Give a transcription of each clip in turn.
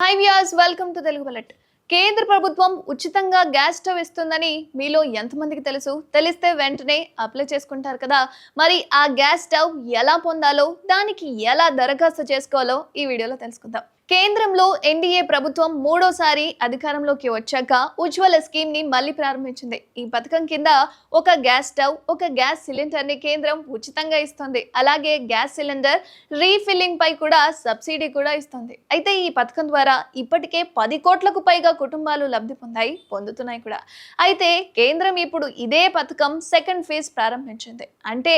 High viewers, welcome to Telugu bullet. కేంద్ర ప్రభుత్వం ఉచితంగా గ్యాస్ స్టవ్ ఇస్తుందని మీలో ఎంతమందికి తెలుసు? తెలిస్తే వెంటనే అప్లై చేసుకుంటారు కదా. మరి ఆ గ్యాస్ స్టవ్ ఎలా పొందాలో, దానికి ఎలా దరఖాస్తు చేసుకోవాలో ఈ వీడియోలో తెలుసుకుందాం. కేంద్రంలో ఎన్డీఏ ప్రభుత్వం మూడోసారి అధికారంలోకి వచ్చాక ఉజ్వల స్కీమ్ ని మళ్ళీ ప్రారంభించింది. ఈ పథకం కింద ఒక గ్యాస్ స్టవ్, ఒక గ్యాస్ సిలిండర్ ని కేంద్రం ఉచితంగా ఇస్తుంది. అలాగే గ్యాస్ సిలిండర్ రీఫిల్లింగ్ పై కూడా సబ్సిడీ కూడా ఇస్తుంది. అయితే ఈ పథకం ద్వారా ఇప్పటికే 10 కోట్లకు పైగా కుటుంబాలు లబ్ధి పొందుతున్నాయి కూడా. అయితే కేంద్రం ఇప్పుడు ఇదే పథకం సెకండ్ ఫేజ్ ప్రారంభించింది. అంటే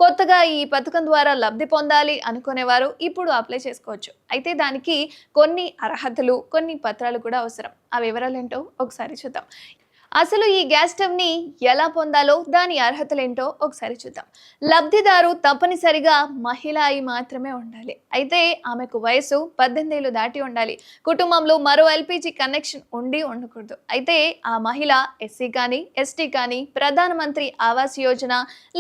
కొత్తగా ఈ పథకం ద్వారా లబ్ధి పొందాలి అనుకునేవారు ఇప్పుడు అప్లై చేసుకోవచ్చు. అయితే దానికి కొన్ని అర్హతలు, కొన్ని పత్రాలు కూడా అవసరం. ఆ వివరాలు ఏంటో ఒకసారి చూద్దాం. అసలు ఈ గ్యాస్ స్టవ్ ని ఎలా పొందాలో, దాని అర్హతలు ఏంటో ఒకసారి చూద్దాం. లబ్ధిదారు తప్పనిసరిగా మహిళ అయి మాత్రమే ఉండాలి. అయితే ఆమెకు వయసు 18 ఏళ్లు దాటి ఉండాలి. కుటుంబంలో మరో ఎల్పిజి కనెక్షన్ ఉండకూడదు. అయితే ఆ మహిళ ఎస్సీ కానీ, ఎస్టీ కానీ, ప్రధానమంత్రి ఆవాస్ యోజన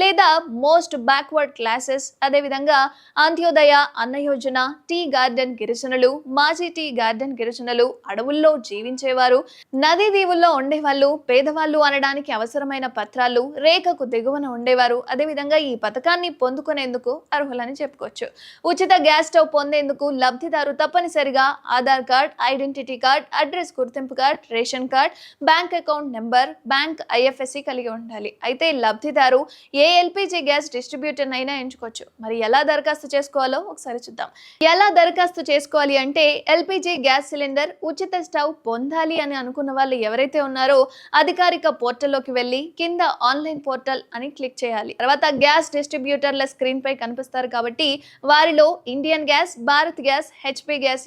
లేదా మోస్ట్ బ్యాక్వర్డ్ క్లాసెస్, అదేవిధంగా అంత్యోదయ అన్న యోజన, టీ గార్డెన్ గిరిజనులు, మాజీ టీ గార్డెన్ గిరిజనులు, అడవుల్లో జీవించేవారు, నదీ దీవుల్లో ఉండేవాళ్ళు, పేదవాళ్ళు అనడానికి అవసరమైన పత్రాలు, రేఖకు దిగువన ఉండేవారు, అదేవిధంగా ఈ పథకాన్ని పొందుకునేందుకు అర్హులని చెప్పుకోవచ్చు. ఉచిత గ్యాస్ స్టవ్ పొందేందుకు లబ్ధిదారు తప్పనిసరిగా Aadhaar card, identity card, address గుర్తింపు card, ration card, bank account number, bank IFSC కలిగి ఉండాలి. అయితే లబ్ధిదారు ఏ ఎల్పిజి గ్యాస్ డిస్ట్రిబ్యూటర్ అయినా ఎంచుకోవచ్చు. మరి ఎలా దరఖాస్తు చేసుకోవాలో ఒకసారి చూద్దాం. ఎలా దరఖాస్తు చేసుకోవాలి అంటే, ఎల్పిజి గ్యాస్ సిలిండర్ ఉచిత స్టవ్ పొందాలి అని అనుకున్న వాళ్ళు ఎవరైతే ఉన్నారో అధికారిక పోర్టల్లోకి వెళ్ళి కింద ఆన్లైన్ పోర్టల్ అని క్లిక్ చేయాలి. తర్వాత గ్యాస్ డిస్ట్రిబ్యూటర్ల స్క్రీన్ పై కనిపిస్తారు కాబట్టి వారిలో Indian gas, Bharat gas, HP gas,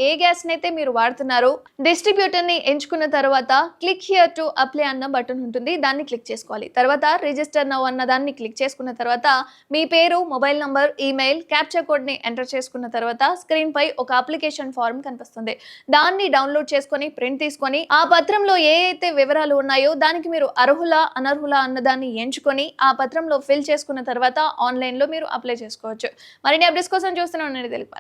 ఏ గ్యాస్ నైతే మీరు వాడుతున్నారో డిస్ట్రిబ్యూటర్ ని ఎంచుకున్న తర్వాత క్లిక్ హియర్ టు అప్లై అన్న బటన్ ఉంటుంది. దాన్ని క్లిక్ చేసుకోవాలి. తర్వాత రిజిస్టర్ నౌ అన్న దాన్ని క్లిక్ చేసుకున్న తర్వాత మీ పేరు, mobile number, email, captcha code ని ఎంటర్ చేసుకున్న తర్వాత స్క్రీన్ పై ఒక అప్లికేషన్ ఫారం కనిపిస్తుంది. దాన్ని డౌన్లోడ్ చేసుకొని ప్రింట్ తీసుకొని ఆ పత్రంలో ఏ అయితే వివరాలు ఉన్నాయో దానికి మీరు అర్హులా అనర్హులా అన్నదాన్ని ఎంచుకొని ఆ పత్రంలో ఫిల్ చేసుకున్న తర్వాత ఆన్లైన్ లో మీరు అప్లై చేసుకోవచ్చు. మరిన్ని అప్డేట్స్ కోసం చూస్తూనే ఉండండి తెలుగు.